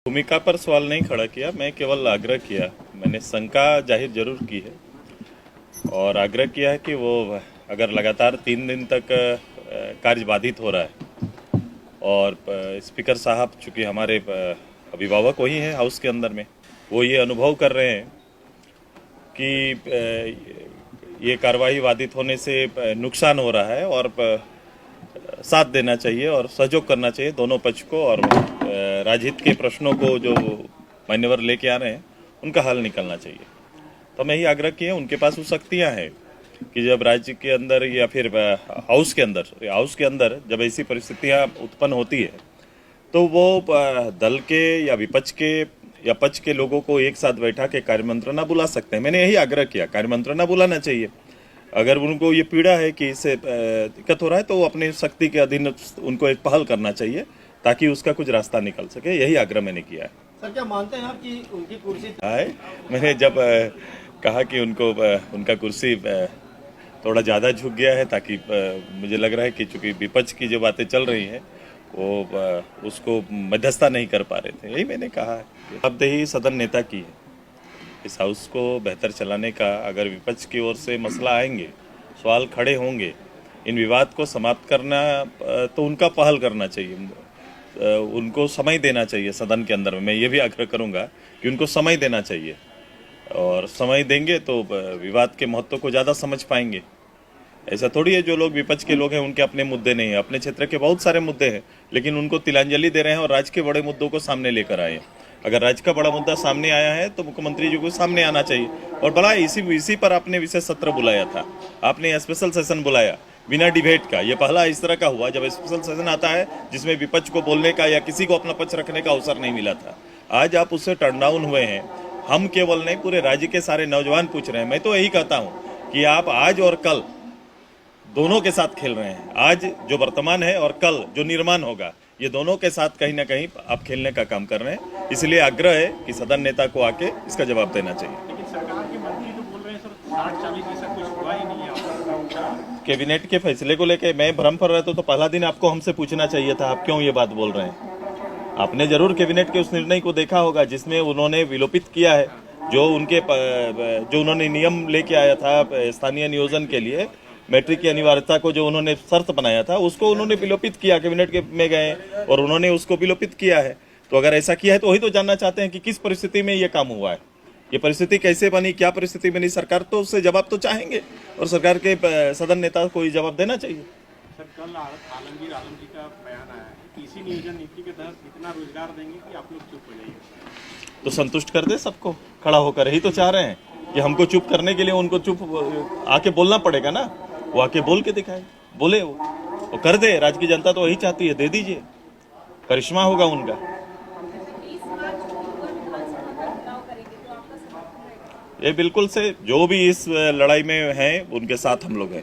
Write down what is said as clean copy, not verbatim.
भूमिका पर सवाल नहीं खड़ा किया, मैं केवल आग्रह किया। मैंने शंका जाहिर जरूर की है और आग्रह किया है कि वो अगर लगातार 3 दिन तक कार्य बाधित हो रहा है और स्पीकर साहब चूंकि हमारे अभिभावक वही हैं हाउस के अंदर में, वो ये अनुभव कर रहे हैं कि ये कार्रवाई बाधित होने से नुकसान हो रहा है और साथ देना चाहिए और सहयोग करना चाहिए दोनों पक्ष को और राजहित के प्रश्नों को जो मान्यवर लेके आ रहे हैं उनका हल निकलना चाहिए। तो मैं यही आग्रह किए, उनके पास वो शक्तियाँ हैं कि जब राज्य के अंदर या फिर हाउस के अंदर जब ऐसी परिस्थितियाँ उत्पन्न होती है तो वो दल के या विपक्ष के या पक्ष के लोगों को एक साथ बैठा के कार्यमंत्रणा बुला सकते हैं। मैंने यही आग्रह किया, कार्यमंत्रणा बुलाना चाहिए। अगर उनको ये पीड़ा है कि इससे दिक्कत हो रहा है तो अपनी शक्ति के अधीन उनको एक पहल करना चाहिए ताकि उसका कुछ रास्ता निकल सके। यही आग्रह मैंने किया है। सर, क्या मानते हैं आप कि उनकी कुर्सी है? मैंने जब कहा कि उनको उनका कुर्सी थोड़ा ज़्यादा झुक गया है ताकि मुझे लग रहा है कि चूंकि विपक्ष की जो बातें चल रही हैं वो उसको मध्यस्थता नहीं कर पा रहे थे, यही मैंने कहा है। जवाबदेही सदन नेता की है। इस हाउस को बेहतर चलाने का अगर विपक्ष की ओर से मसला आएंगे, सवाल खड़े होंगे, इन विवाद को समाप्त करना तो उनका पहल करना चाहिए, उनको समय देना चाहिए सदन के अंदर में। मैं ये भी आग्रह करूंगा कि उनको समय देना चाहिए और समय देंगे तो विवाद के महत्व को ज़्यादा समझ पाएंगे। ऐसा थोड़ी है जो लोग विपक्ष के लोग हैं उनके अपने मुद्दे नहीं है, अपने क्षेत्र के बहुत सारे मुद्दे हैं, लेकिन उनको तिलांजलि दे रहे हैं और राज्य के बड़े मुद्दों को सामने लेकर आए हैं। अगर राज्य का बड़ा मुद्दा सामने आया है तो मुख्यमंत्री जी को सामने आना चाहिए। और बड़ा इसी पर आपने विशेष सत्र बुलाया था, आपने स्पेशल सेशन बुलाया बिना डिबेट का। ये पहला इस तरह का हुआ जब स्पेशल सेशन आता है जिसमें विपक्ष को बोलने का या किसी को अपना पक्ष रखने का अवसर नहीं मिला था। आज आप उससे टर्न डाउन हुए हैं। हम केवल नहीं, पूरे राज्य के सारे नौजवान पूछ रहे हैं। मैं तो यही कहता हूँ कि आप आज और कल दोनों के साथ खेल रहे हैं। आज जो वर्तमान है और कल जो निर्माण होगा, ये दोनों के साथ कहीं ना कहीं आप खेलने का काम कर रहे हैं। इसलिए आग्रह है कि सदन नेता को आके इसका जवाब देना चाहिए। लेकिन सरकार के मंत्री तो बोल रहे हैं सर 60-40 ऐसा कुछ हुआ ही नहीं है। कैबिनेट के फैसले को लेकर मैं भ्रम पर रहता तो पहला दिन आपको हमसे पूछना चाहिए था, आप क्यों ये बात बोल रहे हैं। आपने जरूर कैबिनेट के उस निर्णय को देखा होगा जिसमें उन्होंने विलोपित किया है जो उन्होंने नियम लेके आया था स्थानीय नियोजन के लिए, मैट्रिक की अनिवार्यता को जो उन्होंने शर्त बनाया था उसको उन्होंने विलोपित किया। कैबिनेट के में गए और उन्होंने उसको विलोपित किया है। तो अगर ऐसा किया है तो वही तो जानना चाहते हैं कि किस परिस्थिति में ये काम हुआ है, ये परिस्थिति कैसे बनी, क्या परिस्थिति बनी। सरकार तो उससे जवाब तो चाहेंगे और सरकार के सदन नेता को ये जवाब देना चाहिए। सर, कल आलमगीर आलम जी का बयान आया है कि इसी नियोजन नीति के तहत इतना रोजगार देंगे कि आप लोग चुप हो जाइए। तो संतुष्ट कर दे सबको खड़ा होकर, यही तो चाह रहे हैं कि हमको चुप करने के लिए उनको चुप आके बोलना पड़ेगा ना। वो आके बोल के दिखाए, बोले वो कर दे। राज्य की जनता तो वही चाहती है, दे दीजिए, करिश्मा होगा उनका। ये बिल्कुल से जो भी इस लड़ाई में हैं उनके साथ हम लोग हैं।